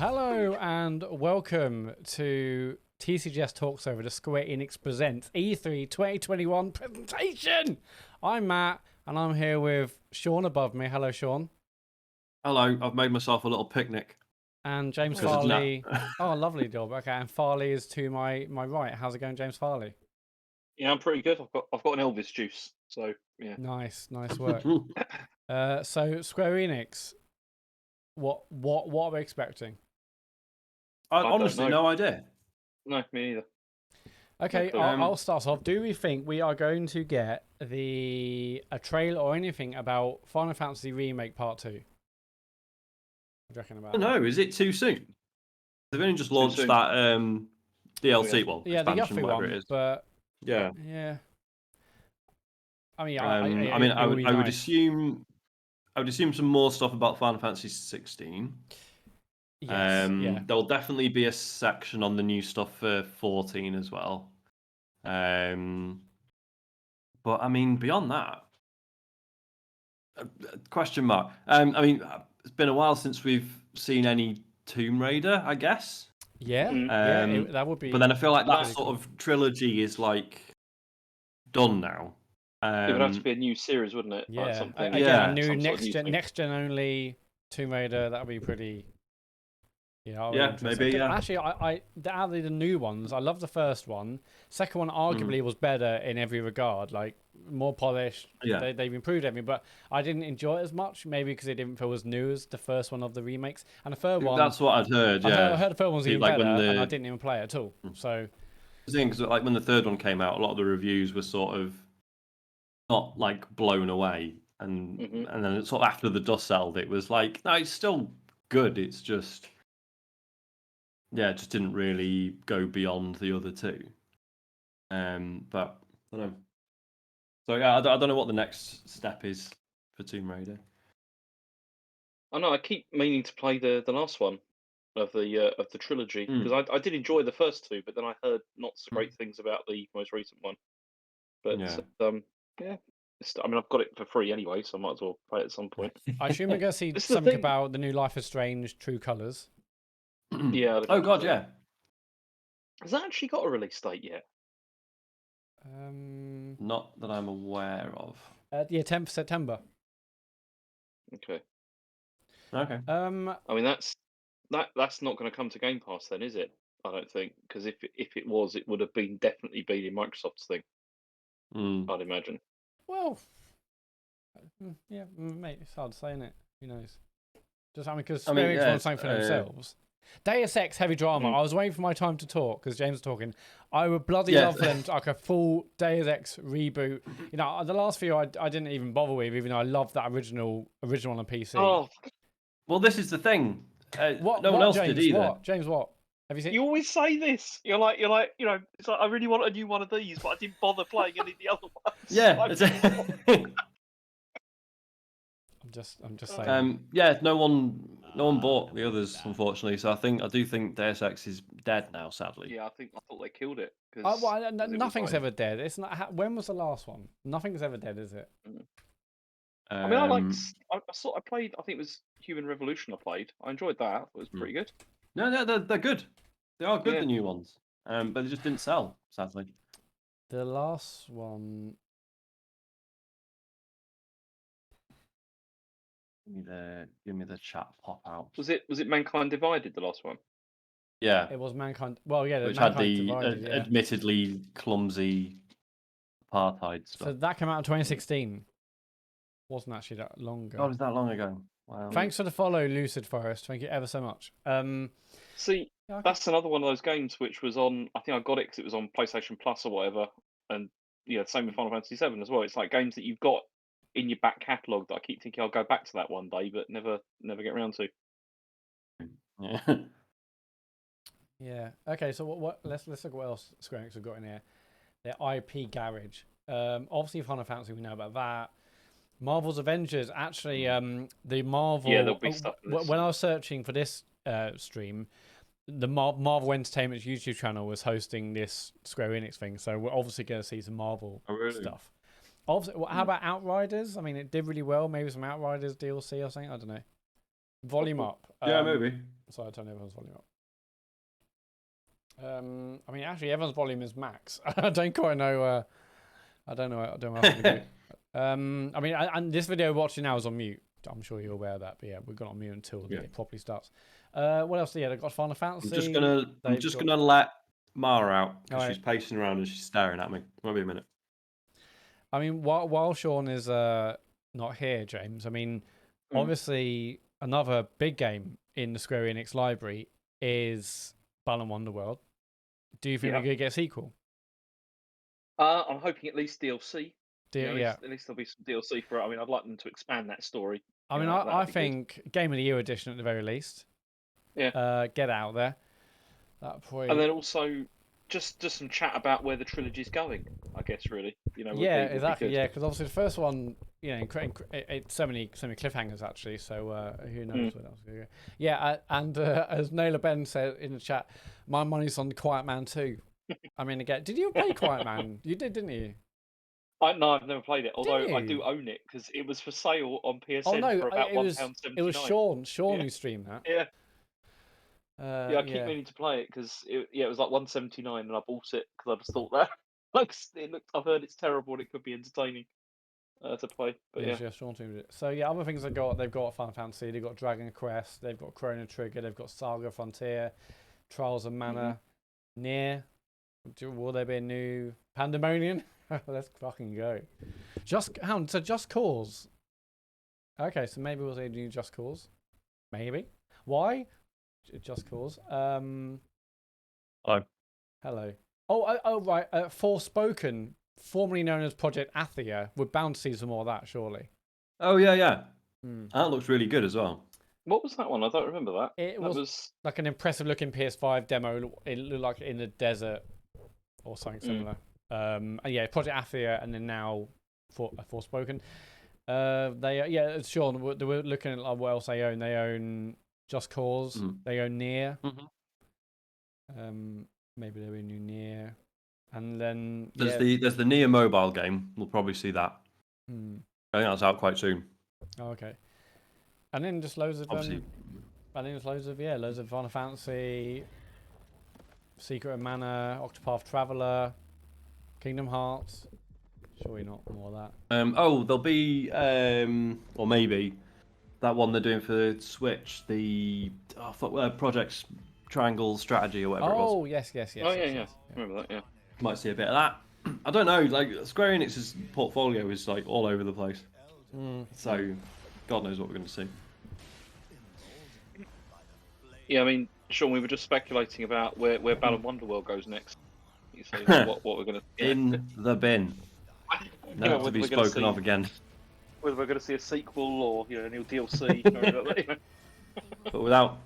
Hello and welcome to TCGS Talks Over, the Square Enix Presents E3 2021 presentation. I'm Matt and I'm here with Sean above me. Hello, Sean. Hello, I've made myself a little picnic. And James Farley. Oh, lovely job. Okay, and Farley is to my right. How's it going, James Farley? Yeah, I'm pretty good. I've got an Elvis juice, so yeah. Nice work. So Square Enix, what are we expecting? I honestly no idea. No, me neither. Okay, I'll start off. Do we think we are going to get a trailer or anything about Final Fantasy Remake Part 2? What do you reckon about that? No, is it too soon? They've only just launched that DLC, well, yeah, the expansion, Yuffie whatever one, it is. but yeah. I mean, I would assume some more stuff about Final Fantasy 16. Yes, There'll definitely be a section on the new stuff for 14 as well. But I mean, beyond that, question mark. I mean, it's been a while since we've seen any Tomb Raider, I guess. Yeah, that would be. But then I feel like that sort of trilogy is like done now. It would have to be a new series, wouldn't it? Yeah, like a new next gen only Tomb Raider. That would be pretty. Yeah, maybe. Yeah. Actually, out of the new ones, I love the first one. Second one arguably was better in every regard, like more polished. Yeah. They've improved everything, but I didn't enjoy it as much. Maybe because it didn't feel as new as the first one of the remakes. And the third one, that's what I'd heard. Yeah, I heard the third one was even better, and I didn't even play it at all. So, the thing is, like when the third one came out, a lot of the reviews were sort of not like blown away, and then sort of after the dust settled, it was like, no, it's still good. It's just. Yeah, it just didn't really go beyond the other two. But I don't know. So yeah, I don't know what the next step is for Tomb Raider. I know. I keep meaning to play the last one of the trilogy because I did enjoy the first two, but then I heard not so great things about the most recent one. But yeah. I mean, I've got it for free anyway, so I might as well play it at some point. I assume we're going to see something about the new Life is Strange True Colors. Yeah. Oh god, yeah. Has that actually got a release date yet? Not that I'm aware of. 10th September. Okay. I mean, that's not going to come to Game Pass then, is it? I don't think, because if it was, it would have definitely been in Microsoft's thing. I'd imagine. Well, yeah, mate, it's hard to say, isn't it? Who knows? Because Square Enix want something for themselves. Deus Ex heavy drama. I was waiting for my time to talk because James was talking. I would bloody love for them to, like a full Deus Ex reboot. You know, the last few I didn't even bother with, even though I loved that original on PC. Oh, well, this is the thing. No one else James, did either. What? James, what? Have you seen? You always say this. You're like, it's like I really want a new one of these, but I didn't bother playing any of the other ones. Yeah. I'm just saying. No one bought the others, unfortunately. So I do think Deus Ex is dead now, sadly. Yeah, I thought they killed it. Nothing's ever dead. It's not. When was the last one? Nothing's ever dead, is it? I mean, I played. I think it was Human Revolution. I enjoyed that. It was pretty good. No, they're good. They are good, the new ones. But they just didn't sell, sadly. The last one. Give me the chat pop out. Was it Mankind Divided, the last one? Yeah. It was Mankind. Well, yeah, which had the admittedly clumsy apartheid stuff. So that came out in 2016. Wasn't actually that long ago. God, is that long ago? Wow. Thanks for the follow, Lucid Forest. Thank you ever so much. See, that's another one of those games which was on. I think I got it because it was on PlayStation Plus or whatever, and same with Final Fantasy VII as well. It's like games that you've got in your back catalogue that I keep thinking I'll go back to that one day, but never get around to. Yeah. Yeah. Okay. So what? Let's look at what else Square Enix have got in here. Their IP garage. Obviously Final Fantasy, we know about that. Marvel's Avengers. Actually, the Marvel. Yeah, there'll be stuff. When I was searching for this stream, the Marvel Entertainment's YouTube channel was hosting this Square Enix thing, so we're obviously going to see some Marvel stuff. Obviously, how about Outriders? I mean, it did really well. Maybe some Outriders DLC or something. I don't know. Volume up. Yeah, maybe. So I turn everyone's volume up. I mean, actually, everyone's volume is max. I don't quite know. I don't know how to do it. I mean, and this video watching now is on mute. I'm sure you're aware of that. But yeah, we've got on mute until it properly starts. What else? Yeah, they've got Final Fantasy. I'm just gonna let Mara out because she's pacing around and she's staring at me. Might be a minute. I mean, while Sean is not here, James. I mean, obviously another big game in the Square Enix library is Balan Wonderworld. Do you think we're gonna get a sequel? I'm hoping at least DLC. At least there'll be some DLC for it. I mean, I'd like them to expand that story. I mean, I think Game of the Year edition at the very least. Yeah. Get out there. And then also just some chat about where the trilogy's going. I guess really. Exactly. Yeah, because obviously the first one, it's so many cliffhangers actually. So who knows where that's going to go? Yeah, and as Naylor Ben said in the chat, my money's on Quiet Man 2. I mean, again, did you play Quiet Man? You did, didn't you? No, I've never played it. Although I do own it because it was for sale on PSN for about £1.79. It was Sean who streamed that. Yeah. I keep meaning to play it because it was like £1.79 and I bought it because I just thought that I've heard it's terrible and it could be entertaining to play. But yeah, Sean streamed it. So other things they've got Final Fantasy, they've got Dragon Quest, they've got Chrono Trigger, they've got Saga Frontier, Trials of Mana, Nier. Will there be a new Pandemonium? Let's fucking go. Just Cause. Okay, so maybe we'll say new Just Cause. Maybe. Why? Just Cause. Hello. Hello. Oh, right. Forspoken, formerly known as Project Athia. We're bound to see some more of that, surely. Oh yeah. That looks really good as well. What was that one? I don't remember that. It was like an impressive looking PS5 demo. It looked like in the desert or something similar. Project Athia, and then now Forspoken. Sean, they were looking at what else they own. They own Just Cause. They own Nier. Maybe there'll be a new Nier, and then there's the Nier mobile game. We'll probably see that. I think that's out quite soon. Oh, okay. And then just loads of loads of Final Fantasy, Secret of Mana, Octopath Traveler, Kingdom Hearts. Surely not more of that. There'll be or maybe that one they're doing for Switch, the Project Triangle Strategy or whatever it was. Oh yes. I remember that. Yeah. Might see a bit of that. I don't know. Like Square Enix's portfolio is like all over the place. So God knows what we're going to see. Yeah, I mean, Sean, we were just speculating about where Balan Wonderworld goes next. You say what we're going to in the bin. Never to be spoken of again. Whether we're going to see a sequel or a new DLC, but without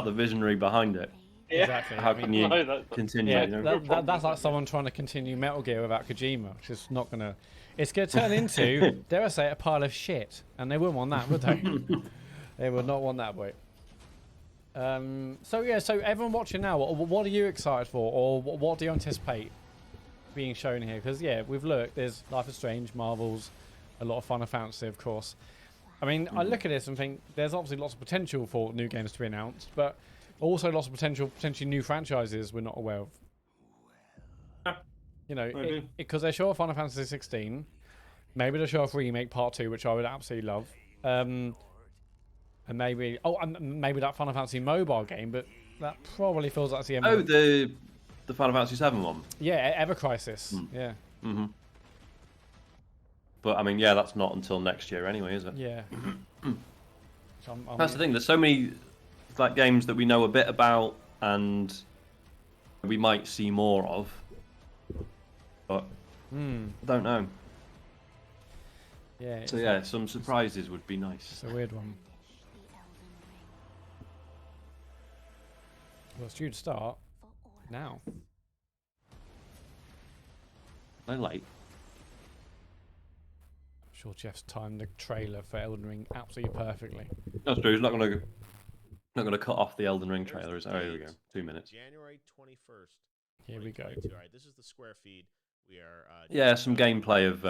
the visionary behind it. Yeah. Exactly. How can you continue? Yeah, that's like someone trying to continue Metal Gear without Kojima. It's just not gonna. It's gonna turn into, dare I say, a pile of shit, and they wouldn't want that, would they? They would not want that, boy. So everyone watching now, what are you excited for, or what do you anticipate being shown here? Because we've looked. There's Life is Strange, Marvels, a lot of Final Fantasy, of course. I mean, I look at this and think there's obviously lots of potential for new games to be announced, but also lots of potentially new franchises we're not aware of. Because they show off Final Fantasy 16, maybe they'll show off Remake Part 2, which I would absolutely love. And maybe that Final Fantasy mobile game, but that probably feels like it's the end. Oh, the Final Fantasy 7 one. Yeah, Ever Crisis. Yeah. But I mean, that's not until next year anyway, is it? Yeah. That's the thing. There's so many games that we know a bit about and we might see more of, but I don't know. Yeah. So some surprises would be nice. It's a weird one. Well, it's due to start now. No late. I'm sure Jeff's timed the trailer for Elden Ring absolutely perfectly. That's true. He's not going to cut off the Elden Ring trailer. Oh, here we go. 2 minutes. January 21st. Here we go. All right, this is the Square feed. We are. Some gameplay of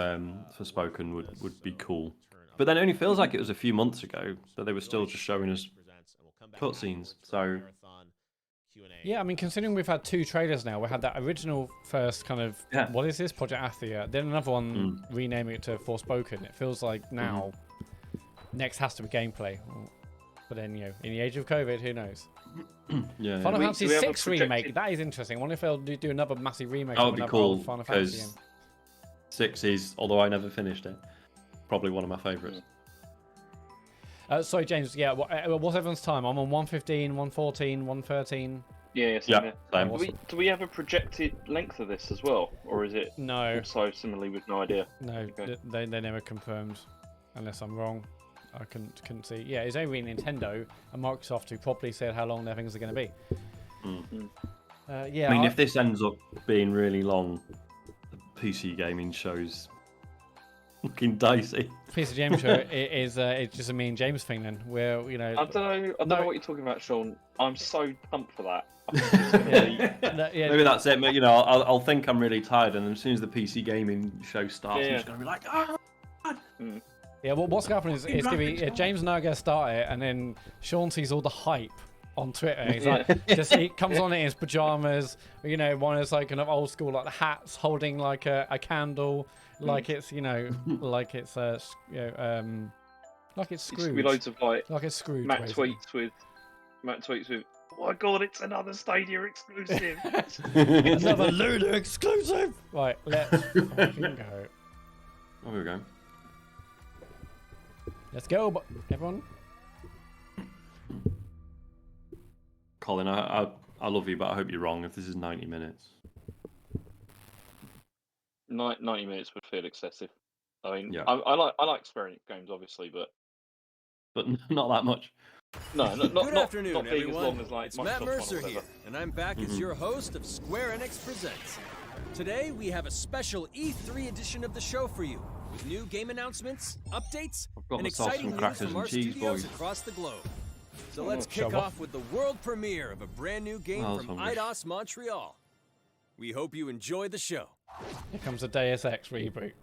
Forspoken would be cool. But then it only feels like it was a few months ago that they were still just showing us chance, and we'll come back cutscenes. afterwards for a So marathon Q&A. Yeah, I mean, considering we've had 2 trailers now, we had that original first kind of what is this, Project Athia, then another one renaming it to Forspoken. It feels like now next has to be gameplay. But then, you know, in the age of COVID, who knows? Final Fantasy VI remake. That is interesting. I wonder if they'll do another massive remake. That would be cool Final Fantasy. because 6 is, although I never finished it, probably one of my favourites. Sorry, James. Yeah, what's everyone's time? I'm on 1:15, 1:14, 1:13. Yeah, same. Do we have a projected length of this as well, or is it also similarly with no idea? No, they never confirmed, unless I'm wrong. I couldn't see. Yeah, it's only Nintendo and Microsoft who properly said how long their things are going to be. Yeah. I mean, if this ends up being really long, the PC gaming show's looking dicey. PC James show it's just a me and James thing then, where I don't know what you're talking about, Sean. I'm so pumped for that. Maybe that's it. But I'll think I'm really tired, and as soon as the PC gaming show starts, I'm just gonna be like, oh. Yeah, well, what's going to happen is gonna be James and I are gonna start it, and then Sean sees all the hype on Twitter. He's like, he comes on in his pajamas, one of those like kind of old school like hats, holding like a candle. Like it's like it's like it's Scrooge. It's gonna be loads of like it's Scrooge. Matt tweets with, oh my god, it's another Stadia exclusive. Another Luna exclusive. Right, let's fucking go. Oh, here we go. Let's go, everyone. Colin, I love you, but I hope you're wrong. If this is 90 minutes. 90 minutes would feel excessive. I mean, I like Square Enix games, obviously, but not that much. No, not Good afternoon, not being everyone. as long as like it's Matt Mercer here, and I'm back as your host of Square Enix Presents. Today we have a special E3 edition of the show for you, with new game announcements, updates, and exciting news from our studios across the globe. So let's kick off with the world premiere of a brand new game from Eidos Montreal. We hope you enjoy the show. Here comes a Deus Ex reboot.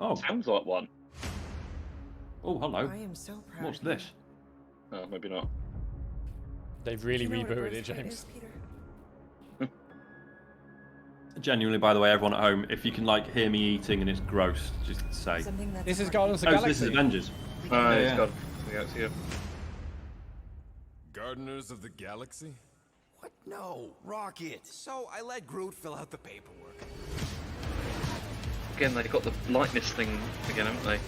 Oh, sounds like one. Oh, hello. I am so proud. What's this? Oh, maybe not. They've really rebooted it, James. Genuinely, by the way, everyone at home, if you can hear me eating and it's gross, just say. This is Guardians of the Galaxy. This is Avengers. It's Guardians of the Galaxy. Yeah. Gardeners of the Galaxy? What? No, Rocket. So I let Groot fill out the paperwork. Again, they got the lightness thing again, haven't they?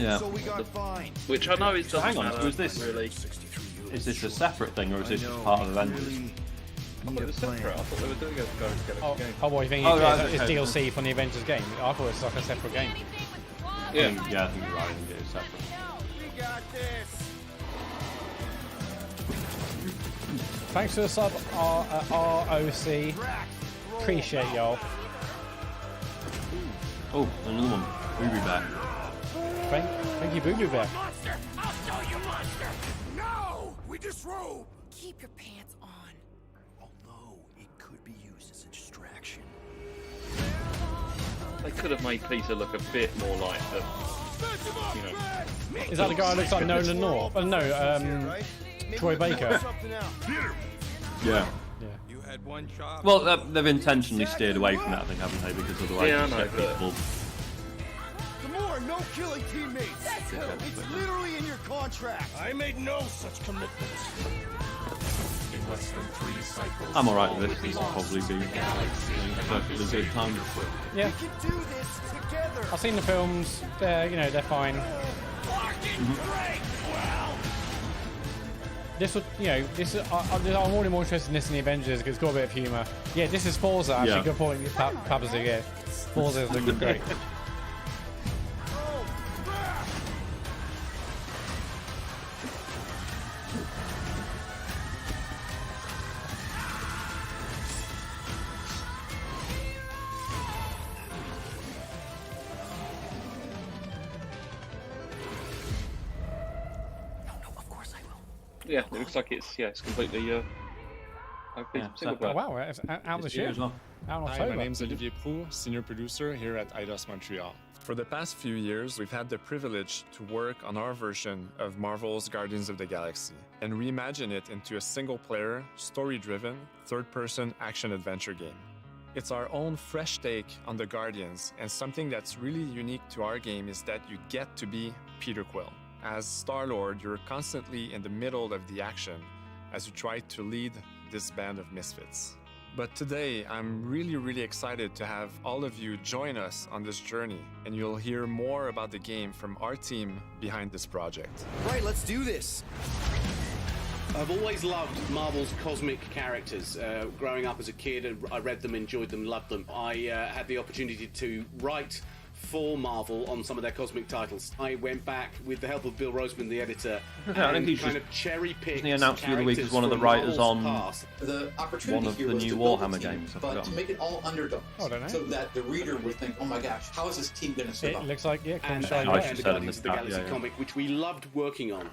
Yeah. So we got fined. Which I know is doesn't hang on, matter, was this really? Is this a separate thing, or is this just part of Avengers? I thought it was separate. I thought they were doing a Galaxy game. Oh, what you think? It's DLC from the Avengers game? I thought it was like a separate game. Yeah. I think you're right. I think it is separate. We got this. Thanks for the sub, ROC. Appreciate y'all. Oh, another one. Booby back. Thank you, Boo Boo Bear. Monster! I'll show you, monster! No! We disrobe! Keep your pants on. Although it could be used as a distraction. They could have made Peter look a bit more like the, Is that the guy who looks like Nolan North? Troy Baker. Yeah. You had one job. Well, they've intentionally steered away from that, I think, haven't they? Because otherwise, Yeah, I you know, get but- people. More no-killing teammates! It's literally in your contract! I made no such commitments. I'm alright with this. This will probably be a perfectly good time. Yeah, We can do this together! I've seen the films. They're fine. This would, I'm already more interested in this than the Avengers because it's got a bit of humour. Yeah, this is Forza. Actually, good point. Papa's yeah. Forza is looking great. Yeah, it looks like it's completely single player. Wow, it's out this year. As well. Out in Hi, October. my name's Olivier Prou, senior producer here at Eidos Montreal. For the past few years, we've had the privilege to work on our version of Marvel's Guardians of the Galaxy and reimagine it into a single-player, story-driven, third-person action-adventure game. It's our own fresh take on the Guardians, and something that's really unique to our game is that you get to be Peter Quill. As Star-Lord, you're constantly in the middle of the action as you try to lead this band of misfits. But today, I'm really excited to have all of you join us on this journey, and you'll hear more about the game from our team behind this project. Right, let's do this! I've always loved Marvel's cosmic characters. Growing up as a kid, I read them, enjoyed them, loved them. I had the opportunity to write for Marvel on some of their cosmic titles. I went back with the help of Bill Roseman, the editor, and kind of cherry-picked. He announced the other week as one of the writers on the opportunity one of here the was new to build Warhammer a team, games. but to make it all underdogs, so that the reader would think, "Oh my gosh, how is this team going to survive?" It looks like and the Guardians of the Galaxy comic, which we loved working on.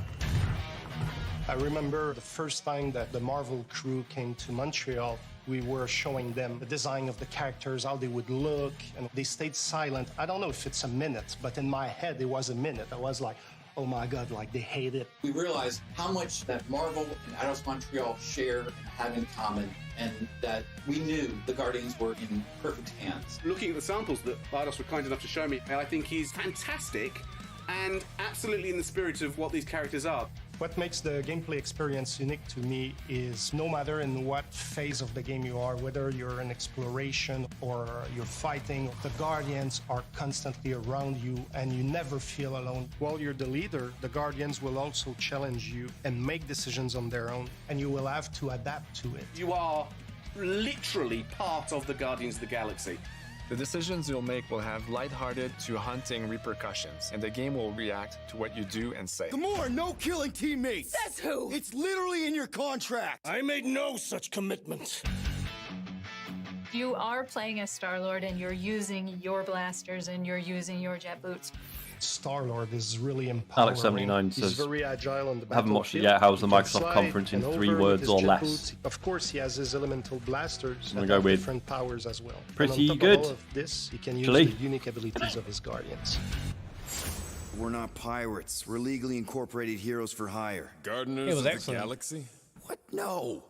I remember the first time that the Marvel crew came to Montreal, we were showing them the design of the characters, how they would look, and they stayed silent. I don't know if it's a minute, but in my head, it was a minute. I was like, oh my God, like they hate it. We realized how much that Marvel and Eidos Montreal share and have in common, and that we knew the Guardians were in perfect hands. Looking at the samples that Eidos were kind enough to show me, I think he's fantastic and absolutely in the spirit of what these characters are. What makes the gameplay experience unique to me is no matter in what phase of the game you are, whether you're in exploration or you're fighting, the Guardians are constantly around you and you never feel alone. While you're the leader, the Guardians will also challenge you and make decisions on their own, and you will have to adapt to it. You are literally part of the Guardians of the Galaxy. The decisions you'll make will have lighthearted to haunting repercussions, and the game will react to what you do and say. Gamora, no killing teammates! Says who? It's literally in your contract! I made no such commitment. You are playing as Star-Lord and you're using your blasters and you're using your jet boots. Star-Lord is really empowering. Alex79 He's says, very agile on the haven't watched it battlefield. yet. How's the He can Microsoft slide conference in and 3 over words with or his jet less? boots. Of course, he has his elemental blasters I'm that gonna have go with different powers as well. pretty and on top good. Of all of this, he can use Actually. the unique abilities of his Guardians. We're not pirates. We're legally incorporated heroes for hire. Gardeners of the Galaxy? What? No.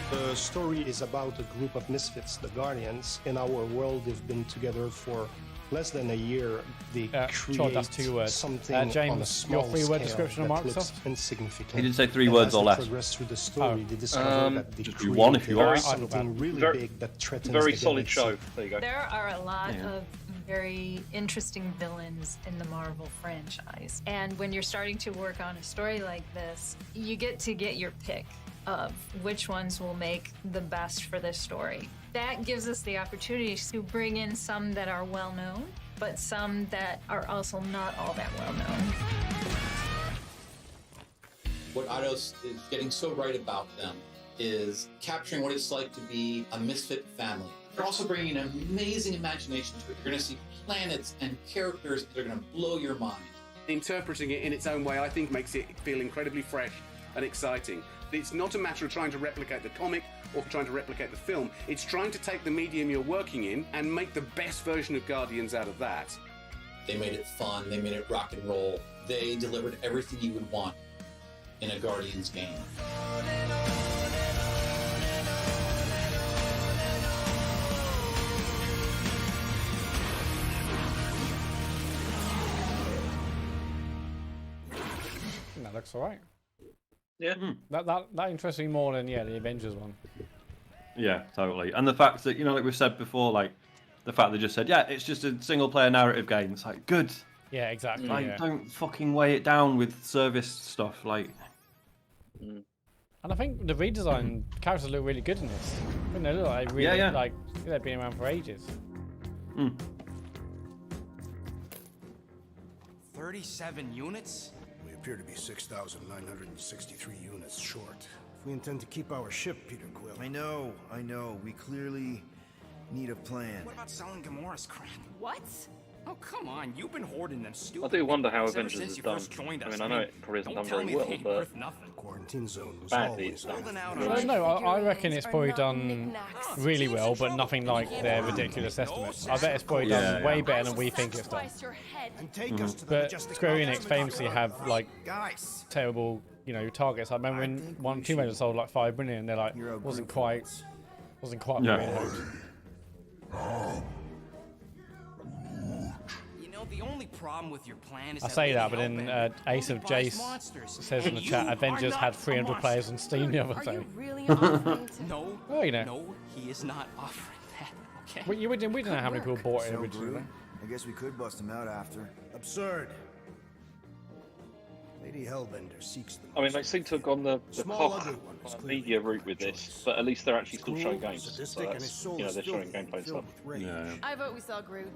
The story is about a group of misfits, the Guardians. In our world, they've been together for less than a year. They create that's 2 words. something James, on a small your 3-word scale description of that Microsoft? looks insignificant. He didn't say 3 And words as or they less. progress through the story, they discover that they just do one if you want. something really big that threatens very the solid galaxy. show. There you go. There are a lot of very interesting villains in the Marvel franchise. And when you're starting to work on a story like this, you get to get your pick of which ones will make the best for this story. That gives us the opportunity to bring in some that are well known, but some that are also not all that well known. What Eidos is getting so right about them is capturing what it's like to be a misfit family. They're also bringing an amazing imagination to it. You're going to see planets and characters that are going to blow your mind. Interpreting it in its own way, I think, makes it feel incredibly fresh and exciting. It's not a matter of trying to replicate the comic or trying to replicate the film. It's trying to take the medium you're working in and make the best version of Guardians out of that. They made it fun. They made it rock and roll. They delivered everything you would want in a Guardians game. That looks alright. Yeah. That interests me more than the Avengers one. Yeah, totally. And the fact that, like we've said before, like the fact they just said, it's just a single player narrative game. It's like, good. Yeah, exactly. Like, don't fucking weigh it down with service stuff. Like, and I think the redesign characters look really good in this. I think they look like really like they've been around for ages. 37 units? We appear to be 6,963 units short. If we intend to keep our ship, Peter Quill. I know. We clearly need a plan. What about selling Gamora's crap? What? Oh, come on, you've been hoarding them I stupid. do wonder how ever Avengers since is you done. first joined I us. mean, I know it probably hasn't don't done tell very me well, they ain't but worth nothing. Quarantine zone was badly always it's done. No, I reckon it's probably done really well, but nothing like their ridiculous estimates. I bet it's probably done way better than we think it's done. But Square Enix famously have like terrible, targets. I remember when Tomb Raider sold like 5 million, they're like wasn't quite what we had hoped. The only problem with your plan is I say that, but then Ace of Jace says in the chat, Avengers had 300 players on Steam the other day. No, well, no, he is not offering that. Okay. We didn't know how many people bought it originally. I guess we could bust him out after. Absurd. Lady Hellbender seeks them. I mean, they seem to have gone the cock media route with this, but at least they're actually still showing games. So that's, they're showing gameplay and stuff. Yeah. I vote we sell Groot.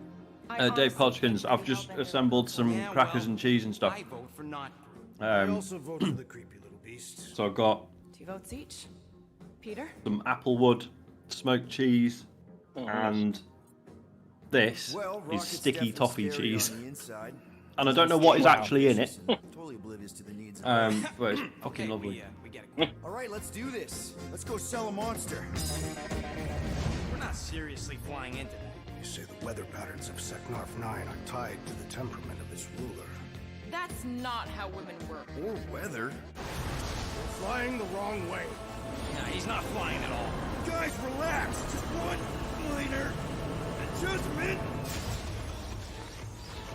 Dave Podkins, I've just assembled some crackers and cheese and stuff. I vote for not. I also vote for the creepy little beast. So I've got 2 votes each. Peter? some Applewood smoked cheese, and this is sticky toffee cheese. And I don't know what is actually in it. Totally oblivious to the needs of but it's fucking lovely. All right, let's do this. Let's go sell a monster. We're not seriously flying into that. You say the weather patterns of Seknarf 9 are tied to the temperament of its ruler. That's not how women work. Or weather. We're flying the wrong way. Nah, he's not flying at all. Guys, relax. Just one minor adjustment.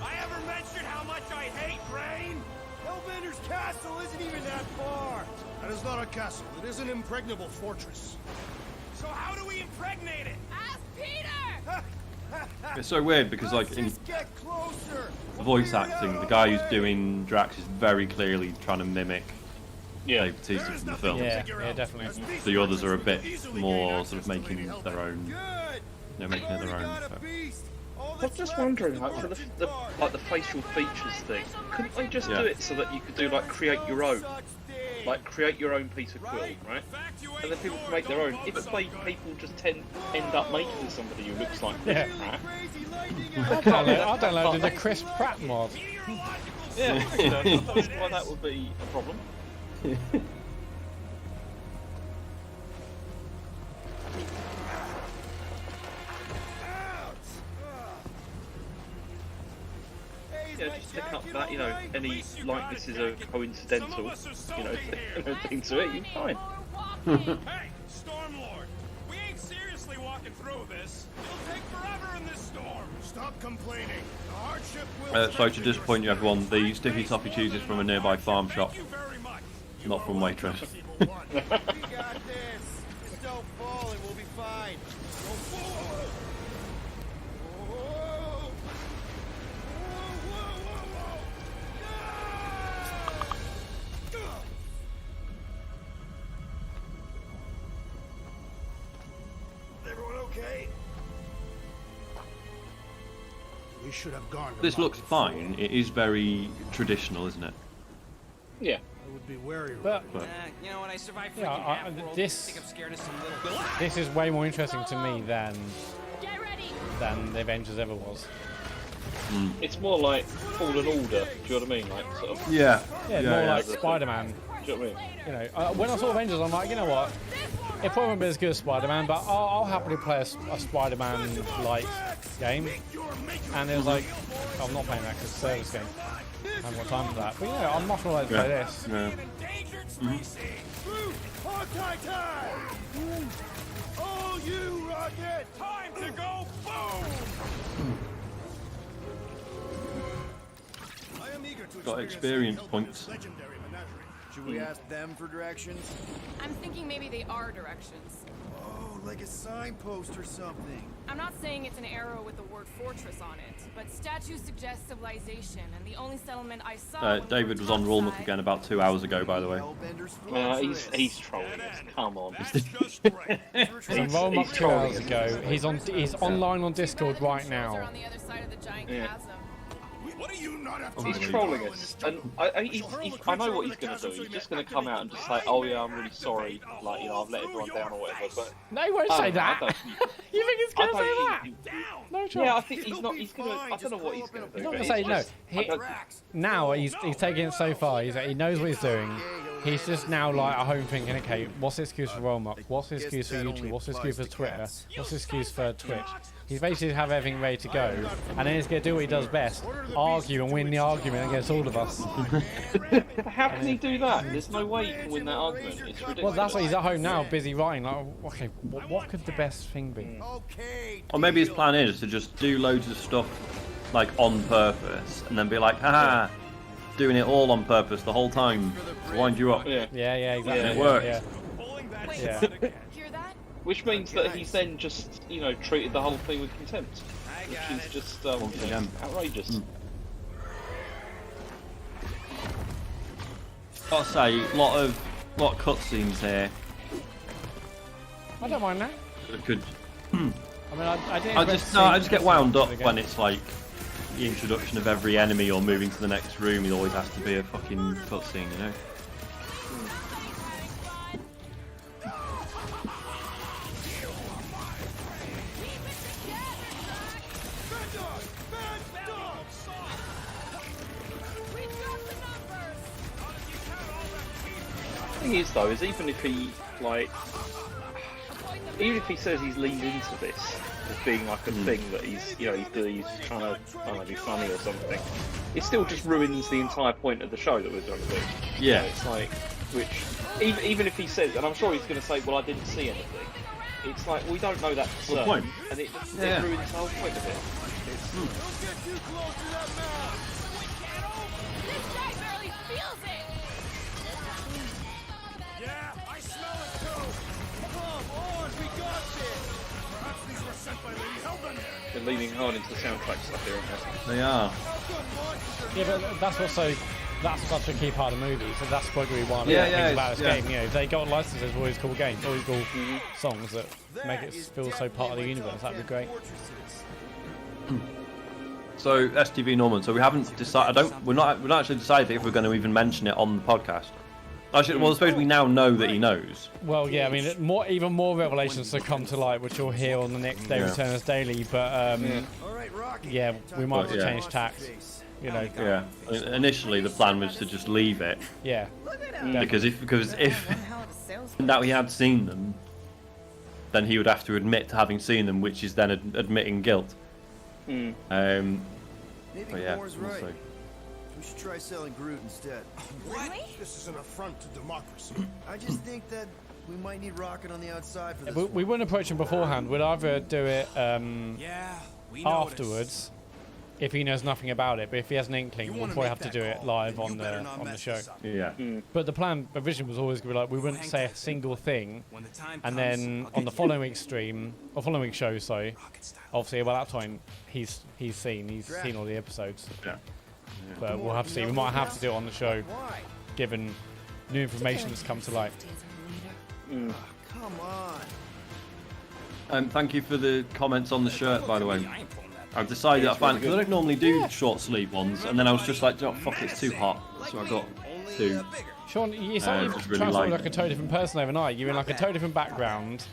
I ever mentioned how much I hate rain? Hellbender's castle isn't even that far. That is not a castle. It is an impregnable fortress. So how do we impregnate it? Ask Peter! It's so weird because like in voice acting, the guy who's doing Drax is very clearly trying to mimic Dave Bautista from the film. Yeah, definitely. The others are a bit more sort of making their own, making it their own. I'm just wondering, like, for the facial features thing, couldn't they just do it so that you could do like create your own piece of quill, right? And then people can make their own. If people just end up making somebody who looks like Chris Pratt. I downloaded the Chris Pratt mod. Yeah, I don't see why that would be a problem. Yeah, just pick up that, any this is a coincidental, thing to it, you're fine. Hey, Stormlord, we ain't seriously walking through this. It'll take forever in this storm. Stop complaining. The hardship will. Sorry to disappoint you, everyone. The sticky toffee cheese is from a nearby farm shop, not from Waitrose. We got this. Just don't fall and we'll be fine. Don't fall. Everyone okay? We should have gone. This looks fine. It is very traditional, isn't it? Yeah. I would be wary. But you know, when I survived this is way more interesting to me than the Avengers ever was. It's more like Fallen Order. Do you know what I mean? Like sort of. Yeah, more like Spider-Man. Do you know what I mean? When I saw Avengers, I'm like, you know what? It probably won't be as good as Spider-Man, but I'll happily play a Spider-Man-like game. And it was like, I'm not playing that because it's a service game. I haven't got time for that. But I'm much more likely to play this. Yeah. Oh, you rocket! Time to go boom! I am eager to Got experience points. Should we ask them for directions? I'm thinking maybe they are directions. Oh, like a signpost or something. I'm not saying it's an arrow with the word fortress on it, but statues suggest civilization, and the only settlement I saw. David was on Rollmuck again about 2 hours ago, by the way. He's trolling us. Come on. So Rollmuck 2 hours ago. He's online on Discord right now. On the other side of the giant chasm. What do you not have to He's trolling us, and I know what he's going to do. He's just going to come out and just say, "Oh yeah, I'm really sorry. Like, you know, I've let everyone down or whatever." But no, he won't say that. You think he's going to say that? No chance. Yeah, I think he's not. He's going to. I don't know what he's going to do. He's not going to say no. Now he's taking it so far. He knows what he's doing. He's just now like at home thinking, okay, what's the excuse for Rollmock? What's the excuse for YouTube? What's the excuse for Twitter? What's the excuse for Twitch? He's basically have everything ready to go, and then he's going to do what he does best, argue and win the argument against all of us. How can he do that? There's no way he can win that argument. It's ridiculous. Well, that's why he's at home now, busy writing. Like, okay, what could the best thing be? Or maybe his plan is to just do loads of stuff like on purpose, and then be like, haha, doing it all on purpose the whole time to wind you up. Yeah, exactly. And it works. Yeah. Which means that he's then just, you know, treated the whole thing with contempt, which is just outrageous. Gotta say, lot of cutscenes here. I don't mind that. Could. I mean, I just get wound up when it's like the introduction of every enemy or moving to the next room. It always has to be a fucking cutscene, you know. The thing is, though, is even if he says he's leaned into this as being like a thing that he's trying to, I don't know, be funny or something, it still just ruins the entire point of the show that we're trying to do. Yeah. You know, it's like, which even if he says, and I'm sure he's going to say, well, I didn't see anything. It's like, we don't know that for certain, point. and it ruins the whole point of it. Don't get too close to that mouth. This guy barely feels it. Yeah, I smell it too. Come on, we got this. Perhaps these were sent by Lady Hellbender. They're leaning hard into the soundtrack stuff here, aren't they? They are. Yeah, but that's such a key part of the movie. So that's probably one of the things about this game. You know, if they got licenses for all these cool games, all these cool songs that make it feel so part of the universe, that'd be great. So STV Norman. So we haven't decided. We're not actually decided if we're going to even mention it on the podcast. Actually, well, I suppose we now know that he knows. Well, yeah, I mean, even more revelations to come to light, which you'll hear on the next Day Returners Daily. But yeah, we might have to change tacks. You know. Yeah. Initially, the plan was to just leave it. Yeah. Because if now he had seen them, then he would have to admit to having seen them, which is then admitting guilt. Maybe But yeah, Moore's we'll right. see. We should try selling Groot instead. Really? This is an affront to democracy. I just think that we might need Rocket on the outside for this. We wouldn't approach him beforehand. We'd either do it we afterwards, if he knows nothing about it. But if he has an inkling, we'll probably have to do it live on the show. Yeah. But the vision was always going to be like, we wouldn't say a single thing, and then on the following week's stream, or following week's show, sorry, obviously, well, that time he's seen all the episodes. Yeah. But we'll have to see. We might have to do it on the show, given new information that's come to light. Come on. Thank you for the comments on the shirt, by the way. I've decided I find it because I don't normally do short sleeve ones, and then I was just like, oh, fuck, it's too hot, so I got two. Sean, you sound really like a totally different person overnight. You're in like a totally different background.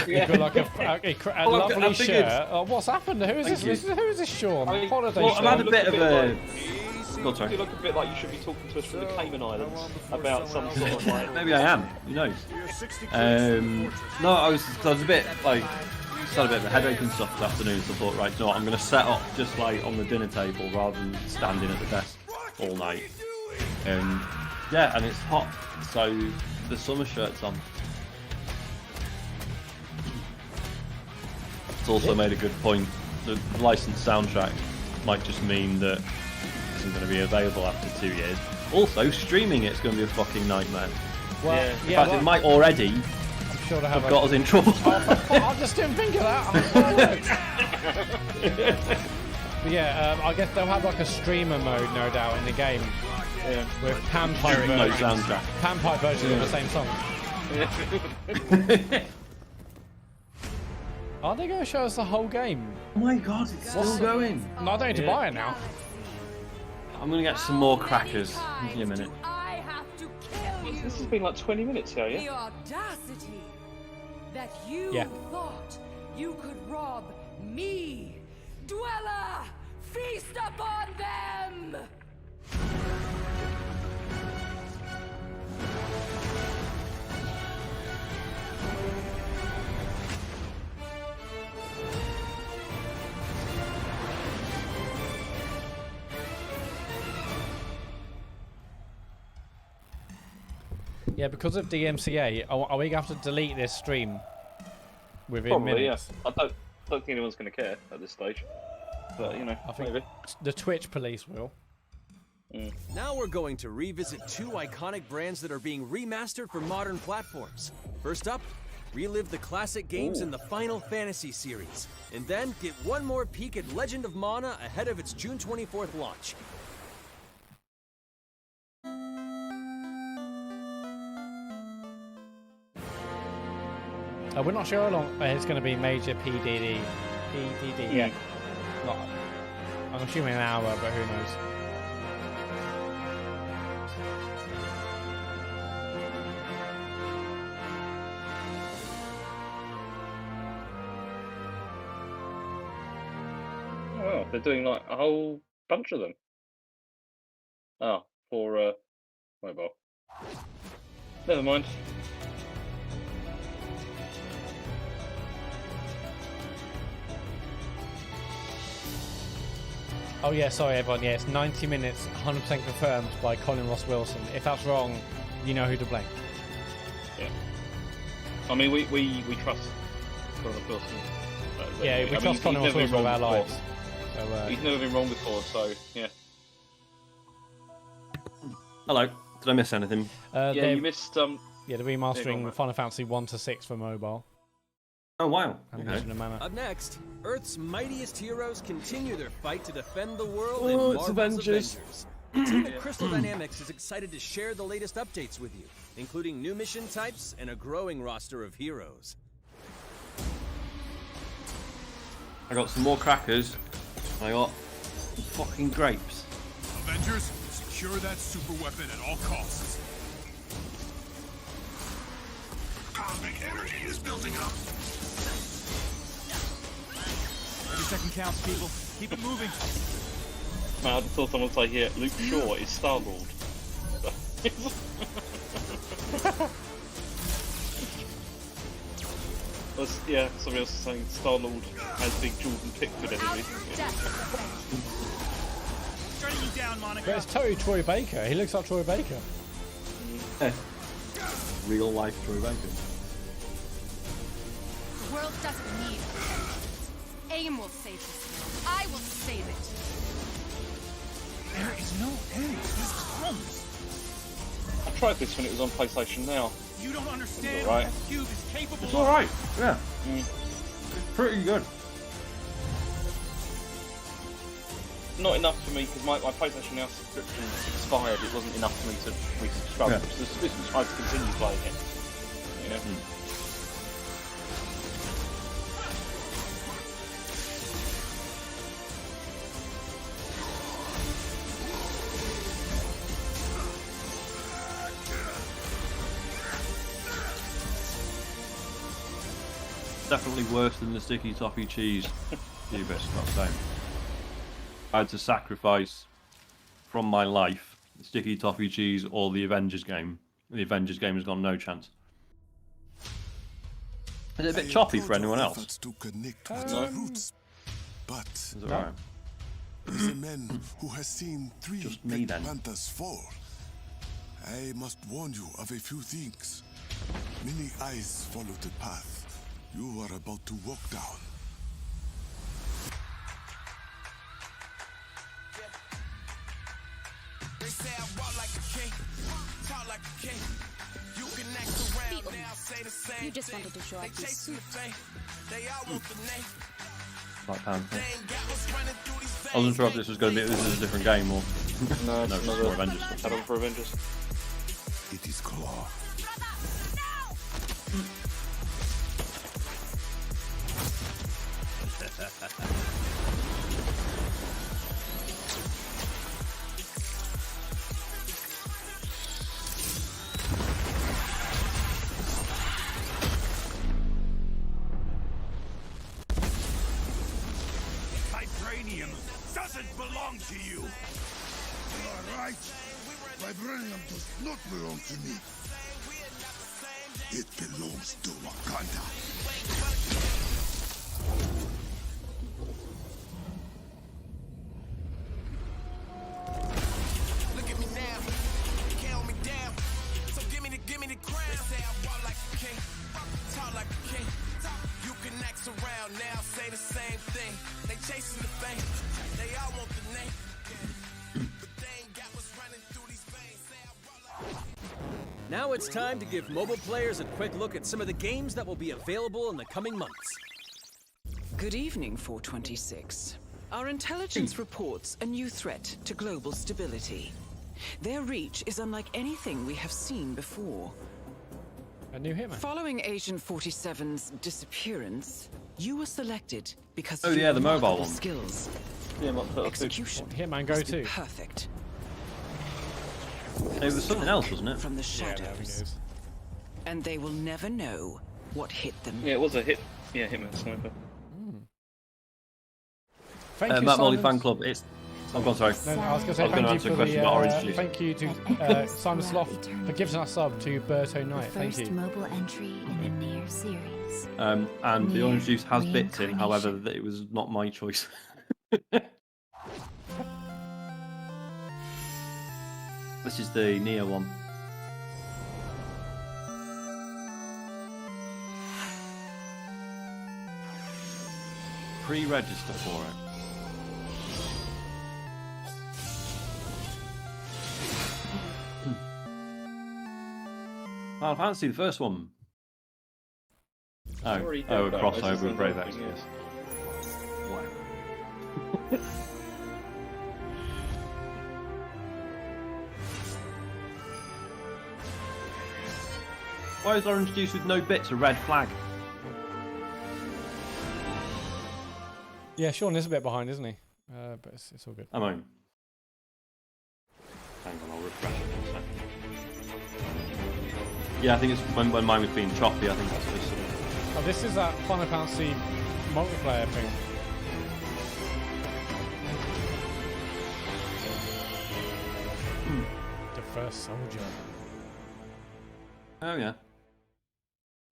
You've got like a lovely shirt. Oh, what's happened? Who is this? Who is this Sean? Holiday well, Sean. I've had a bit of a... You look a bit like you should be talking to us from the Cayman Islands about some sort of like... Maybe I am. Who knows? No, I was a bit like... Just had a bit of a headache and stuff this afternoon, so I thought, right, you know what, I'm going to set up just like on the dinner table rather than standing at the desk all night. Yeah, and it's hot, so the summer shirt's on. It's also made a good point. The licensed soundtrack might just mean that it isn't going to be available after 2 years. Also, streaming it's going to be a fucking nightmare. Well, in fact, it might already have got us in trouble. I just didn't think of that. But yeah, I guess they'll have like a streamer mode, no doubt, in the game. Yeah. With panpipe versions of the same song. Are they going to show us the whole game? Oh my god, it's still going. No, I don't need to buy it now. I'm gonna get some more crackers. Give me a minute. This has been like 20 minutes here, yeah? The audacity that you thought you could rob me, Dweller! Feast upon them! Yeah, because of DMCA, are we going to have to delete this stream within minutes? Yeah. I don't think anyone's going to care at this stage. But, you know, I think maybe. The Twitch police will. Now we're going to revisit 2 iconic brands that are being remastered for modern platforms. First up, relive the classic games in the Final Fantasy series. And then get one more peek at Legend of Mana ahead of its June 24th launch. We're not sure how long it's going to be major PDD. Yeah. Not, I'm assuming an hour, but who knows? Oh, wow, they're doing like a whole bunch of them. Oh, for mobile. Never mind. Oh yeah, sorry everyone. Yeah, it's 90 minutes, 100% confirmed by Colin Ross Wilson. If that's wrong, you know who to blame. Yeah. I mean, we trust Colin Ross Wilson. Yeah, we trust Colin Ross Wilson with our lives. So, he's never been wrong before, so yeah. Hello. Did I miss anything? Yeah, you missed. Yeah, the remastering Final Fantasy 1 to 6 for mobile. Oh wow! Up next, Earth's mightiest heroes continue their fight to defend the world Oh, in it's Marvel's Avengers. The team at Crystal Dynamics is excited to share the latest updates with you, including new mission types and a growing roster of heroes. I got some more crackers. I got fucking grapes. Avengers, secure that super weapon at all costs. Cosmic energy is building up. Every second counts, people. Keep it moving. Man, I just saw someone say here, Luke Shaw is Star-Lord. Yeah, somebody else is saying Star-Lord has big Jordan Pickford energy. Shutting you down, Monica. But it's totally Troy Baker. He looks like Troy Baker. Real life Troy Baker. The world doesn't need us. AIM will save this world. I will save it. There is no end. This comes. I tried this when it was on PlayStation Now. You don't understand Right. what Cube is capable It's of. alright. Yeah. It's pretty good. Not enough for me because my PlayStation Now subscription expired. It wasn't enough for me to resubscribe. Yeah. Which is tried to continue playing it. You know? Definitely worse than the sticky toffee cheese. You best not say. I had to sacrifice from my life the sticky toffee cheese or the Avengers game. The Avengers game has got no chance. Is it a bit choppy for anyone else? To connect with your roots, but Is it alright? as a man who has seen 3 Just me Black then. Panthers fall, I must warn you of a few things. Many eyes follow the path you are about to walk down. They say I walk like a king, talk like a king. You can act around now, say the same. You just wanted to show off They these chasing the suits. fame, they all want the name. Black Panther. They ain't got what's running through these I wasn't sure if this was going to be. This is a different game or. No, no, it's more Avengers stuff. Add on for Avengers. It is Claw. belong to you. You are right. Vibranium does not belong to me. It belongs to Wakanda. Look at me now, count me down. So give me the crown. They say I walk like a king, talk like a king. You can act around now, say the same thing. They chasing the fame, they all want the name. But they ain't got what's running through these veins. Say I walk like Now it's time to give mobile players a quick look at some of the games that will be available in the coming months. Good evening, 426. Our intelligence reports a new threat to global stability. Their reach is unlike anything we have seen before. A new Hitman. Following Agent 47's disappearance, you were selected because Oh you yeah, the have mobile the one. skills. Execution. Hitman Go must be 2. perfect. It was something else, wasn't it? From the shadows. And they will never know what hit them. Yeah, it was a hit. Yeah, Hitman Sniper. Thank you, Matt Molly Simon. Fan Club. It's. I'm gone. Sorry. No, I was going to say gonna thank you answer a for question the. about Orange Juice. Thank you to Simon Sloth for giving us a sub to Berto Knight. Thank First you. mobile entry in the Nier series. And the orange juice has bits in, however, it was not my choice. This is the Neo one. Pre-register for it. Final Fantasy, the first one. Oh, Already a did that. crossover with Brave This is Exodus. Wow. Why is orange juice with no bits a red flag? Yeah, Sean is a bit behind, isn't he? But it's all good. I mean, hang on, I'll refresh it for a second. Yeah, I think it's when mine was being choppy. I think that's just sort of... Oh, this is that Final Fantasy multiplayer thing. The first soldier. Oh yeah.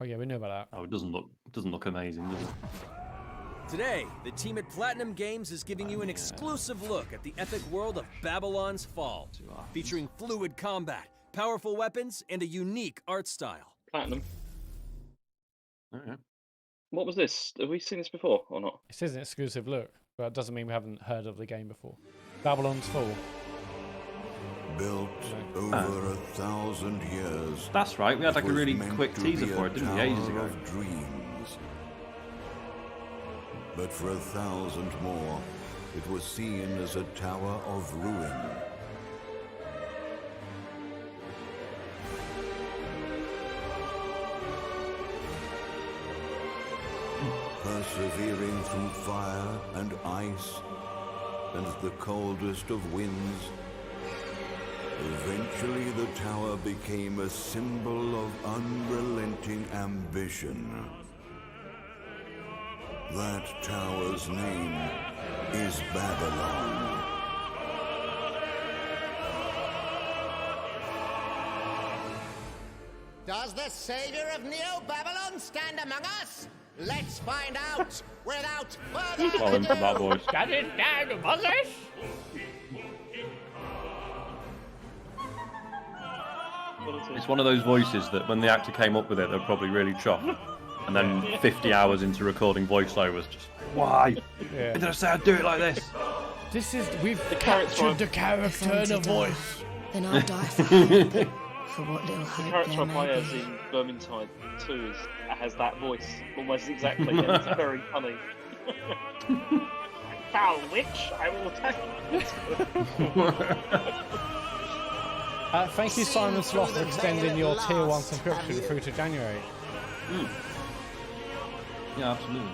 Oh yeah, we know about that. Oh, it doesn't look amazing, does it? Today, the team at Platinum Games is giving you an exclusive look at the epic world of Babylon's Fall, featuring fluid combat, powerful weapons, and a unique art style. Platinum. Okay. What was this? Have we seen this before or not? It says an exclusive look, but it doesn't mean we haven't heard of the game before. Babylon's Fall. Built over 1,000 years. That's right. We had like a really quick to teaser be for a it, didn't we, ages tower ago? of dreams. But for 1,000 more, it was seen as a tower of ruin. Persevering through fire and ice and the coldest of winds, eventually the tower became a symbol of unrelenting ambition. That tower's name is Babylon. Does the savior of Neo Babylon stand among us? Let's find out without further ado. That voice. Does it stand among us? It's one of those voices that when the actor came up with it, they're probably really chuffed. And then 50 hours into recording voiceovers, just why? Yeah. Did I say I'd do it like this? This is we've The captured the character character and the voice. Then I'll die for hope. For what little The hope character there I play may as be. in Vermintide 2 has that voice almost exactly, and it's very funny. Foul witch, I will attack you. Thank you, Simon Sloth, for extending your Tier 1 subscription through to January. Yeah, absolutely.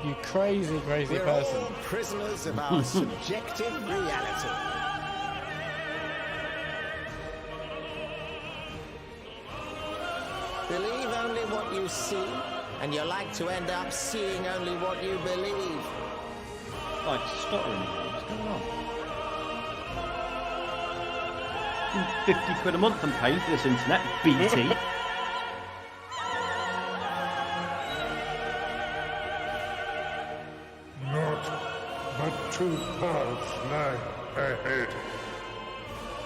You crazy, crazy We're person. all prisoners of our subjective reality. Believe only what you see, and you're like to end up seeing only what you believe. Like stuttering. What's going on? £50 a month I'm paying for this internet, BT. Not but two paths lie ahead.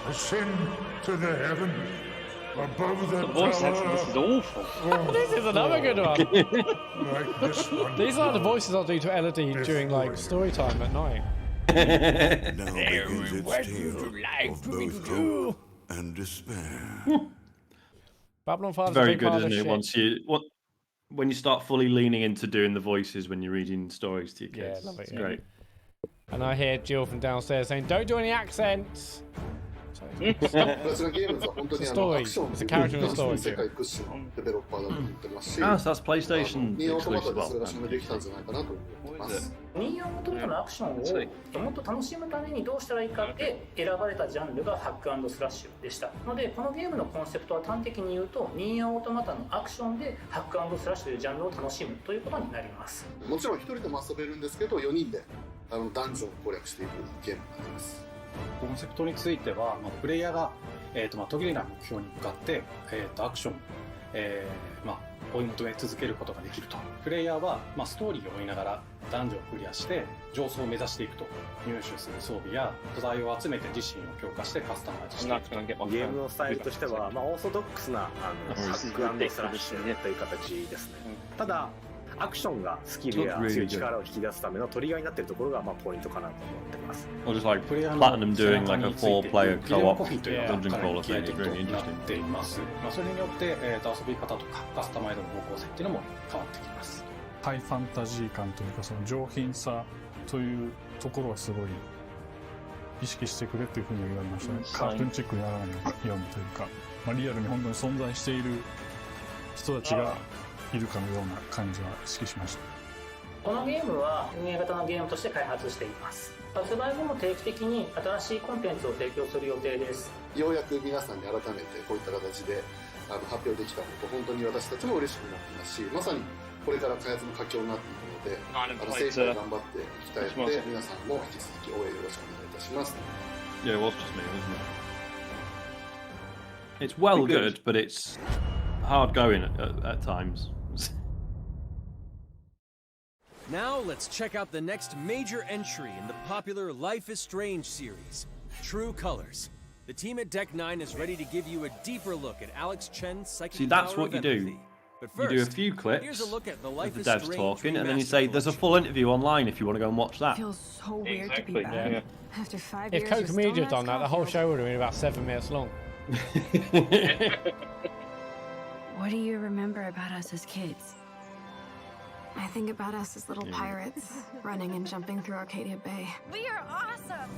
Ascend to the heaven above the voice tower. acting, this is awful. This is another good one. Like this one. These are the voices I'll do to Elodie during like story time at night. Now begins its tale of both hope and despair. Babylon 5 is Very a big good, part of isn't it? shit. When you start fully leaning into doing the voices when you're reading stories to your kids. Yeah, love it, It's yeah. great. And I hear Jill from downstairs saying, "Don't do any accents." It's a story. It's a character in a story. So that's PlayStation exclusive. Well, ニーオンオートマタのアクションをもっと楽しむためにどうしたらいいかって選ばれたジャンルがハック&スラッシュでしたので、このゲームのコンセプトは端的に言うとニーオンオートマタのアクションでハック&スラッシュというジャンルを楽しむということになります。もちろん一人でも遊べるんですけど、4人でダンジョンを攻略していくゲームになっています。コンセプトについては、プレイヤーが、途切れない目標に向かって、アクション、追い求め続けることができると。プレイヤーは、ストーリーを追いながらダンジョンをクリアして上層を目指していくと。入手する装備や素材を集めて自身を強化してカスタマイズしていくと。ゲームのスタイルとしては、オーソドックスなハック&スラッシュという形ですね。ただアクションがスキルや強い力を引き出すためのトリガーになっているところがポイントかなと思ってます。Or just like Platinum doing like a 4-player co-op dungeon crawler thing. It's really interesting. それによって遊び方とかカスタマイズの方向性っていうのも変わってきます。ハイファンタジー感というかその上品さというところはすごい意識してくれっていうふうに言われましたね。カートゥーンチックにならないようにというか、リアルに本当に存在している人たちがいるかのような感じは意識しました。このゲームは運営型のゲームとして開発しています。発売後も定期的に新しいコンテンツを提供する予定です。ようやく皆さんに改めてこういった形で発表できたのと本当に私たちも嬉しくなっていますし、まさにこれから開発の佳境になっていくので、精一杯頑張っていきたいので、皆さんも引き続き応援よろしくお願いいたします。Yeah, it was just me, wasn't it? It's well good, but it's hard going at times. Now let's check out the next major entry in the popular Life is Strange series, True Colors. The team at Deck 9 is ready to give you a deeper look at Alex Chen's psychic See, that's power what you of do. empathy. But first, You do a few clips here's a look at the of Life the is devs Strange talking, and then you remastered say there's a full interview online if you want to go and watch that. Feels so weird to be back. Yeah. After 5 If years. Coke Media had done that, the whole show would have been about 7 minutes long. What do you remember about us as kids? I think about us as little pirates, running and jumping through Arcadia Bay. We are awesome!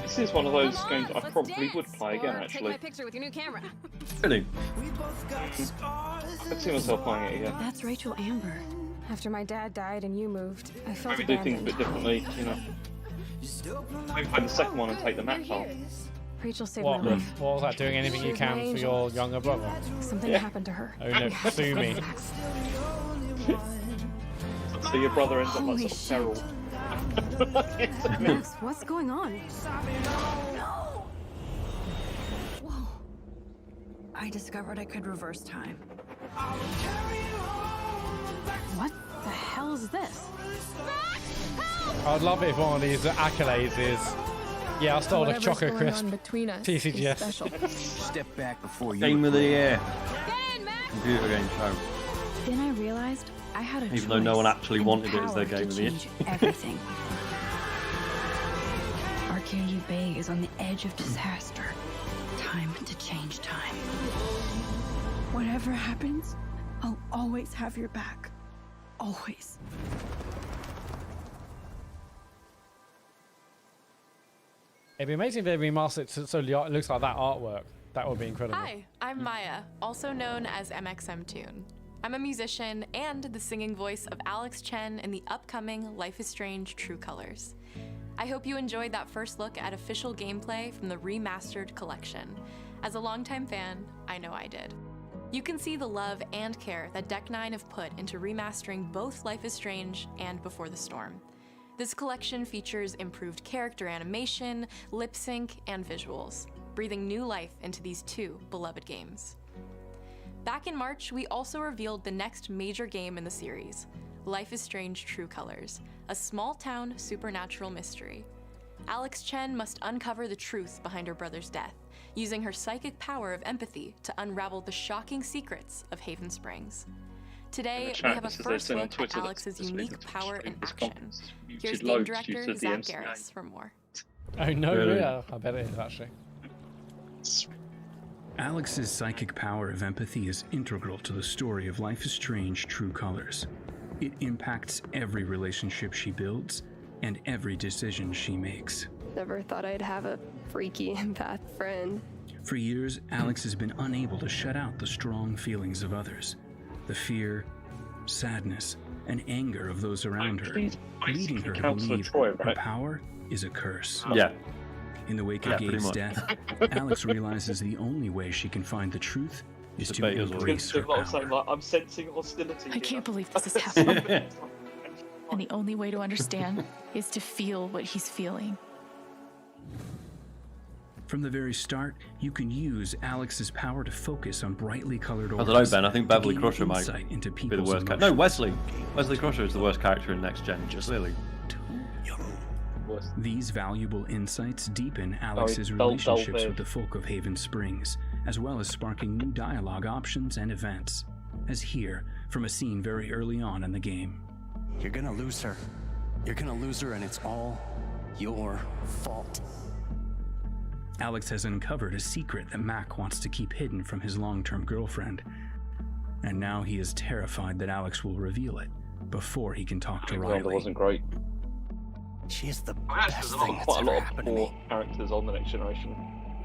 This is one of those games I probably would play again, Take actually. my picture with your new camera. Really? I'd see myself playing it again. That's Rachel Amber. After my dad died and you moved, I felt Maybe do things a abandoned. bit differently, you know. Maybe play the second one and take the map off. Rachel saved What? my life. What was that? Doing anything you She's can my for your angel. younger brother? Something happened to her. Oh no, sue me. So your brother ends up like Holy sort of feral. Max, what's going on? Whoa. I discovered I could reverse time. What the hell is this? I'd love it if one of these accolades is, yeah, I stole a Whatever's Choco going Crisp on between us is TCGS. special. Step back before you. Game of the year. Computer game show. Then I realized I had a Even though no one choice actually and wanted it as their power game to of the year. change everything. Arcadia Bay is on the edge of disaster. Time to change time. Whatever happens, I'll always have your back. Always. It'd be amazing if they remastered it so it looks like that artwork. That would be incredible. Hi, I'm Maya, also known as MXM Tune. I'm a musician and the singing voice of Alex Chen in the upcoming Life is Strange True Colors. I hope you enjoyed that first look at official gameplay from the remastered collection. As a longtime fan, I know I did. You can see the love and care that Deck 9 have put into remastering both Life is Strange and Before the Storm. This collection features improved character animation, lip sync, and visuals, breathing new life into these two beloved games. Back in March, we also revealed the next major game in the series, Life is Strange True Colors, a small-town supernatural mystery. Alex Chen must uncover the truth behind her brother's death, using her psychic power of empathy to unravel the shocking secrets of Haven Springs. Today, we have a first look at Alex's unique power in action. Here's game director Zach Garris for more. Oh no, really? Yeah, I bet it is actually. Alex's psychic power of empathy is integral to the story of Life is Strange True Colors. It impacts every relationship she builds and every decision she makes. Never thought I'd have a freaky empath friend. For years, Alex has been unable to shut out the strong feelings of others. The fear, sadness, and anger of those around her, leading her to believe her power is a curse. Yeah. In the wake of Gabe's death, Alex realizes the only way she can find the truth is to embrace her power. I'm sensing hostility. I can't believe this is happening. And the only way to understand is to feel what he's feeling. From the very start, you can use Alex's power to focus on brightly colored I orbs. don't know, Ben. I think Beverly Crusher might into be the worst character. No, Wesley. Wesley Crusher is the worst character in Next Gen, just really. These valuable insights deepen Alex's relationships with the folk of Haven Springs, as well as sparking new dialogue options and events, as here from a scene very early on in the game. You're gonna lose her. You're gonna lose her, and it's all your fault. Alex has uncovered a secret that Mac wants to keep hidden from his long-term girlfriend, and now he is terrified that Alex will reveal it before he can talk to Riley. That wasn't great. She's the best thing that's ever happened to me. Characters on the Next Generation.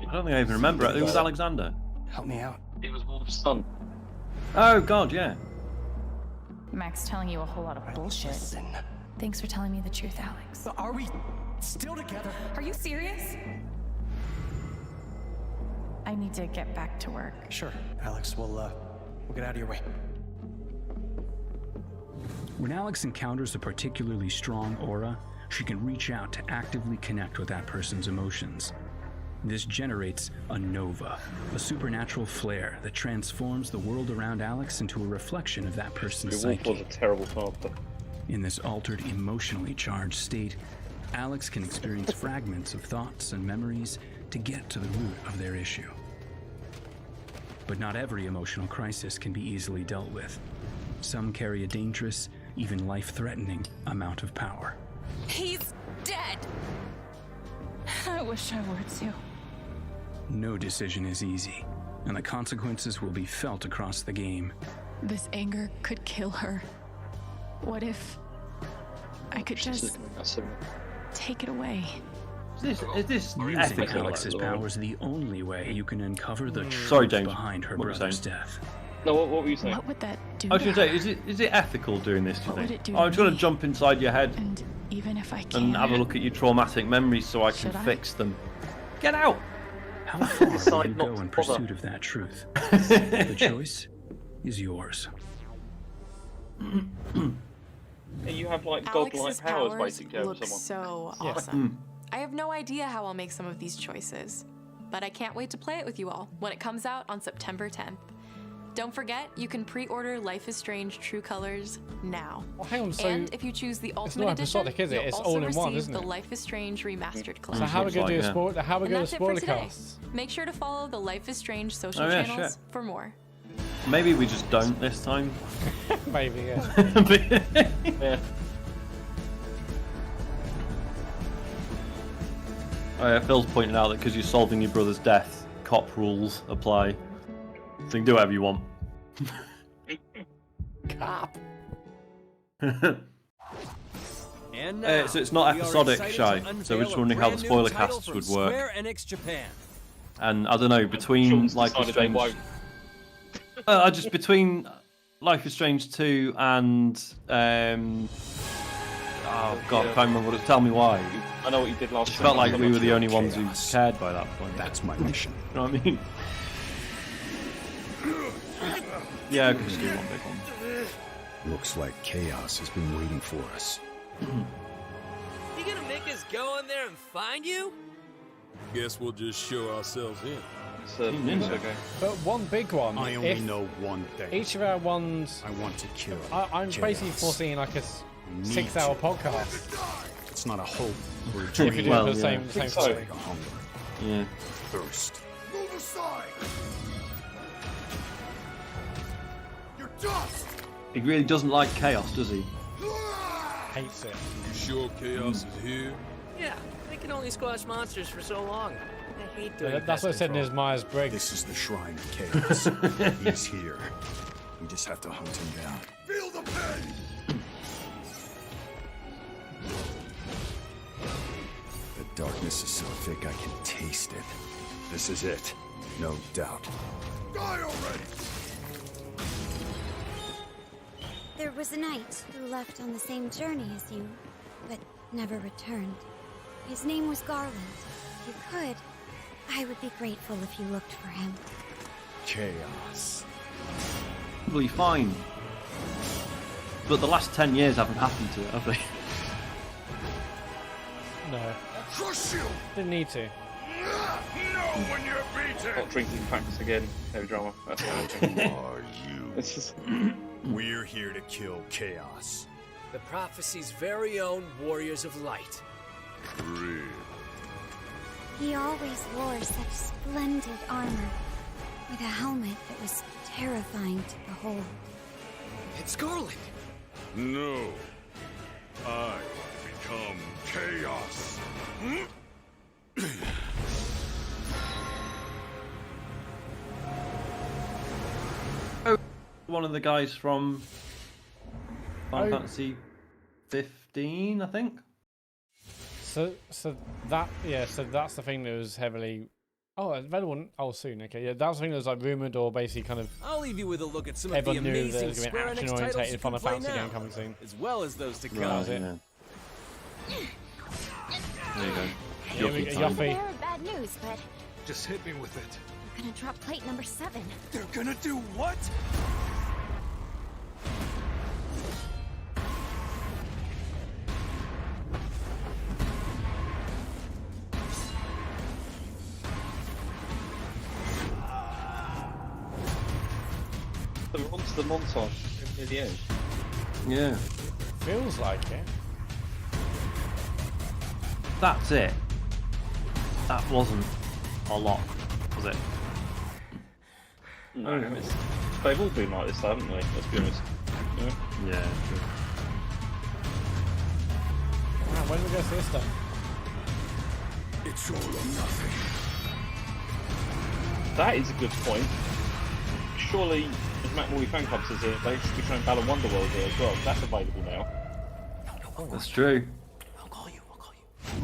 I don't think I even remember it. Who was Alexander? Help me out. It was Wolf's son. Oh God, yeah. Mac's telling you a whole lot of bullshit. Listen. Thanks for telling me the truth, Alex. Are we still together? Are you serious? I need to get back to work. Sure, Alex. We'll get out of your way. When Alex encounters a particularly strong aura, she can reach out to actively connect with that person's emotions. This generates a nova, a supernatural flare that transforms the world around Alex into a reflection of that person's psyche. Was a terrible father. In this altered, emotionally charged state, Alex can experience fragments of thoughts and memories to get to the root of their issue. But not every emotional crisis can be easily dealt with. Some carry a dangerous, even life-threatening amount of power. He's dead! I wish I were too. No decision is easy, and the consequences will be felt across the game. This anger could kill her. What if I could just take it away? Is this Using ethical? Alex's power is the only way you can uncover the Sorry, truth James. behind her What were you brother's saying? death. No, what were you saying? What would that do? I was to going to her? say, is it ethical doing this, do you What would think? it do I'm to just going me? to jump inside your head And even if I can, and have a look at your traumatic memories so I can Should I? fix them. Get out! How far will you Decide not go to in bother. pursuit of that truth? The choice is yours. You have like Alex's godlike powers powers basically over look someone. so Yeah. awesome. I have no idea how I'll make some of these choices, but I can't wait to play it with you all when it comes out on September 10th. Don't forget, you can pre-order Life is Strange True Colors now. Well, hang on, so and if you choose the Ultimate not Edition, episodic, is it? you'll It's also all in receive one, isn't the it? Life is Strange Remastered So Collection. how are we going to do a spoiler? How are we And going that's to it for spoiler today. casts? Make sure to follow the Life is Strange social Oh, yeah, channels shit. for more. Maybe we just don't this time. Maybe, yeah. Yeah. Oh yeah, Phil's pointing out that because you're solving your brother's death, cop rules apply. So you can do whatever you want. Cop. And now, So it's not we are episodic, excited Shy. to So we're unveil just a wondering how the brand new spoiler title casts from would work. Square Enix Japan. And I don't know, between Life is Strange... just between Life is Strange 2 and... oh god, I can't remember what it... Tell me why. I know what you did last It time. felt like we were the only ones who cared by that point. That's my mission. You know what I mean? Yeah, because do one big one. Looks like chaos has been waiting for us. You gonna make us go in there and find you? Guess we'll just show ourselves in. But one big one. I only know one thing. Each of our ones. I want to kill. I'm basically foreseeing like a 6-hour podcast. It's not a hope or a If dream. we do the same story. Like a hunger. Yeah. Thirst. Move aside! You're dust! He really doesn't like chaos, does he? Hates it. You sure chaos is here? Yeah, they can only squash monsters for so long. I hate doing That's what I said in his Myers-Briggs. This is the shrine of chaos. He's here. We just have to hunt him down. Feel the pain! The darkness is so thick I can taste it. This is it. No doubt. Die already! There was a knight who left on the same journey as you, but never returned. His name was Garland. If you could, I would be grateful if you looked for him. Chaos. Probably fine. But the last 10 years haven't happened to it, have they? No. Crush you! Didn't need to. No, when you're beaten! Not drinking facts again. No drama. That's Who are you? It's just... We're here to kill chaos. The prophecy's very own Warriors of Light. Real. He always wore such splendid armor, with a helmet that was terrifying to behold. It's Garland! No. I become chaos. One of the guys from Final Fantasy 15, I think. So that's the thing that was heavily. Oh, available. Oh, soon. Okay, yeah, that's the thing that was like rumored or basically kind of. I'll leave you with a look at some of the Everyone knew amazing there was going to be Square an Enix action-orientated titles you Final can play Fantasy now, game coming soon. as well as those to come. Right, yeah. There you go. They're bad news, but Just hit me with it. we're gonna drop plate number 7. They're gonna do what? The montage near the end. Yeah. Feels like it. That's it. That wasn't a lot, was it? No, they've all been like this, haven't they? Let's be honest. Yeah, true. Wow, when do we go to this then? It's all or nothing. That is a good point. Surely, as Matt Morley fan club says here, they should be trying Balan Wonderworld here as well. That's available now. That's true. Of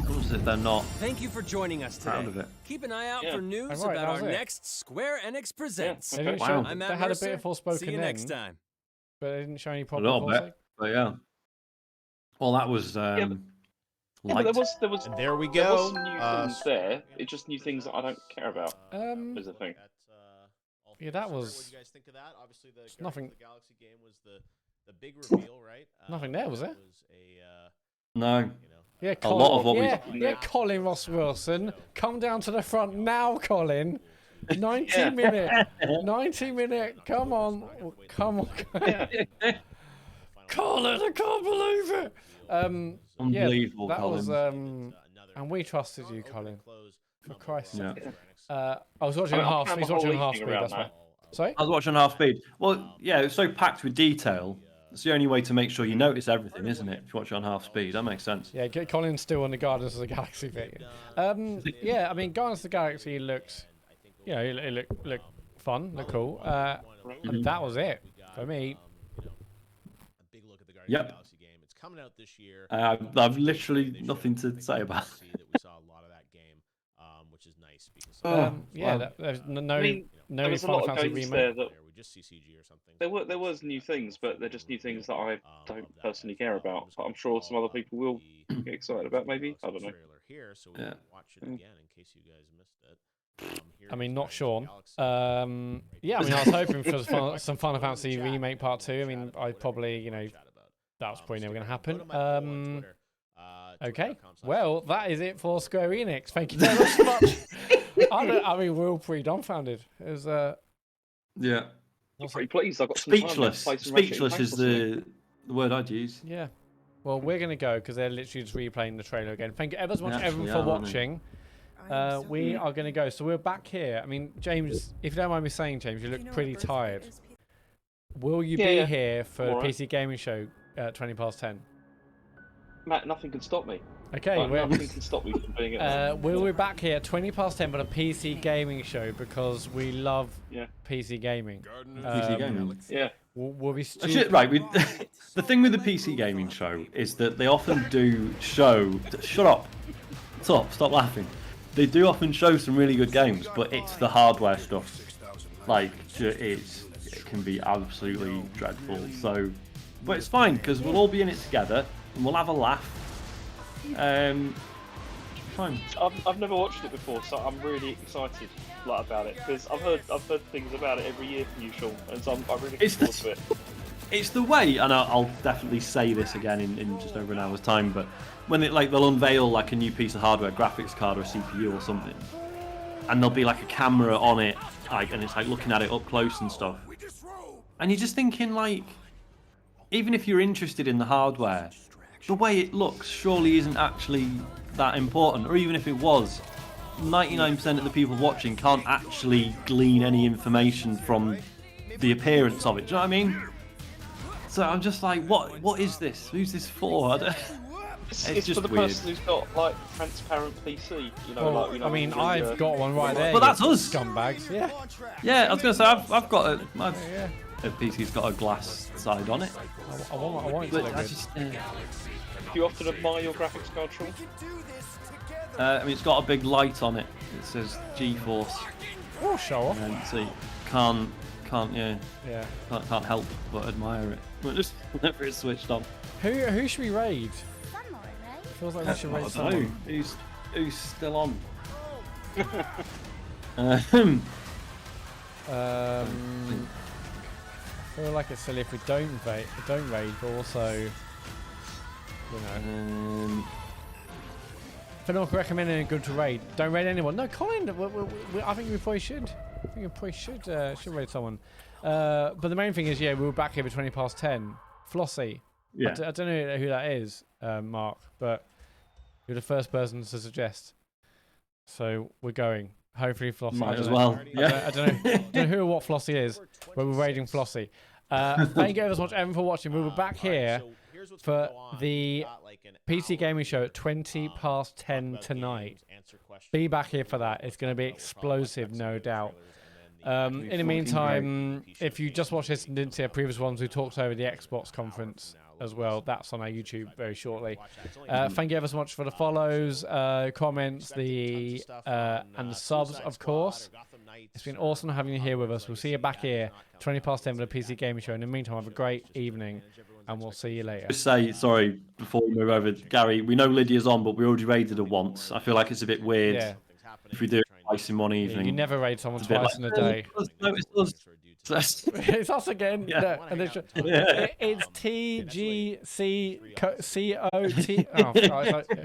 course, if they're not. Thank you for joining us today. Proud of it. Keep an eye out Yeah. for news Alright, about that our was it. next Square Enix Presents. They didn't Wow. show, I'm they Matt had a Mercer. bit of Forspoken See you then, next time. but they didn't show any A proper little Forspoken. bit, but yeah. Well, that was Yeah, but light. there was. And there we There was go. some new things there. It's just new things that I don't care about. Is the thing. Yeah, that was. What do you guys think of that? Obviously, the Guardians nothing. of the Galaxy game was the big reveal, right? Nothing there, was there? It was a, No. Yeah, A Colin, lot of what yeah, Colin Ross Wilson, come down to the front now, Colin. 90 minute, 90 minute. Come on, come on, Colin! I can't believe it. Unbelievable, that Colin. was and we trusted you, Colin. For Christ's sake. Yeah. I was watching half. He's watching half speed. That's right. Sorry. I was watching half speed. Well, yeah, it was so packed with detail. It's the only way to make sure you notice everything, isn't it? If you watch it on half speed, that makes sense. Yeah, Colin's still on the Guardians of the Galaxy thing. Yeah, I mean, Guardians of the Galaxy looked, you know, it looked fun, looked cool. And that was it for me. a big look at the Guardians of the Galaxy game. It's coming out this year. I've literally nothing to say about it. That we saw a lot of that game, which is nice because There's no I mean, no there was a Final lot of Fantasy games remake. there that we just CCG or something. there was new things, but they're just new things that I don't personally care about. But I'm sure some other people will get excited about. Maybe I don't know. Here, so we Yeah. can watch it again in case you guys missed it. I mean, not Sean. Yeah, I mean, I was hoping for some Final Fantasy Remake Part 2. I mean, I probably, you know, that was probably never going to happen. Okay, well, that is it for Square Enix. Thank you very much. I mean, we're all pretty dumbfounded. It was, yeah. I'm pretty pleased. I've got some speechless. Speechless is the word I'd use. Yeah. Well, we're going to go because they're literally just replaying the trailer again. Thank you ever so much, everyone, for watching. We are going to go. So we're back here. I mean, James, if you don't mind me saying, James, you look pretty tired. Will you be here for the PC Gaming Show at 10:20? Matt, nothing can stop me. Okay, nothing can stop me from being at we'll be back here at 10:20 for the PC Gaming Show because we love PC gaming. PC gaming. Yeah. We'll be right. The thing with the PC Gaming Show is that they often do show. Shut up. Stop laughing. They do often show some really good games, but it's the hardware stuff. Like, it can be absolutely dreadful. So, but it's fine because we'll all be in it together and we'll have a laugh. Fine. I've never watched it before, so I'm really excited about it because I've heard things about it every year from you, Sean, and so I'm really looking forward to it. It's the way, and I'll definitely say this again in just over an hour's time, but when they'll unveil like a new piece of hardware, graphics card or a CPU or something, and there'll be like a camera on it, and it's like looking at it up close and stuff, and you're just thinking like, even if you're interested in the hardware, the way it looks surely isn't actually that important, or even if it was, 99% of the people watching can't actually glean any information from the appearance of it. Do you know what I mean? So I'm just like, what is this? Who's this for? It's just for the weird. person who's got like transparent PC, you know. Well, I mean, I've got one right there. But that's us, scumbags. Yeah. Yeah, I was gonna say I've got a PC's got a glass side on it. I want it to look good. Do you often admire your graphics card, Sean? I mean, it's got a big light on it. It says GeForce. Oh, show off. And so you can't help but admire it. Just whenever it's switched on. Who should we raid? Feels like we should raid someone. Who's still on? I feel like it's silly if we don't raid, but also, you know. If anyone can recommend anything good to raid, don't raid anyone. No, Colin, I think we probably should. I think we probably should raid someone. But the main thing is, yeah, we were back here for 10:20. Flossie. Yeah. I don't know who that is, Mark, but you're the first person to suggest. So we're going. Hopefully Flossie. Might as well. I don't know who or what Flossie is, but we're raiding Flossie. Thank you so much, everyone, for watching. We were back here for the PC Gaming Show at 10:20 tonight. Be back here for that. It's going to be explosive, no doubt. In the meantime, if you just watched this and didn't see our previous ones, we talked over the Xbox conference as well. That's on our YouTube very shortly. Thank you ever so much for the follows, comments, and the subs, of course. It's been awesome having you here with us. We'll see you back here 10:20 for the PC Gaming Show. In the meantime, have a great evening, and we'll see you later. Just say, sorry, before we move over, Gary, we know Lydia's on, but we already raided her once. I feel like it's a bit weird if we do it twice in one evening. You never raid someone twice in a day. No, it's us. It's us again. Yeah. It's TGCCOT. Oh,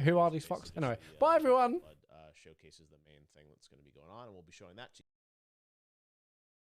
who are these fucks? Anyway, bye everyone. Showcases the main thing that's going to be going on, and we'll be showing that to you.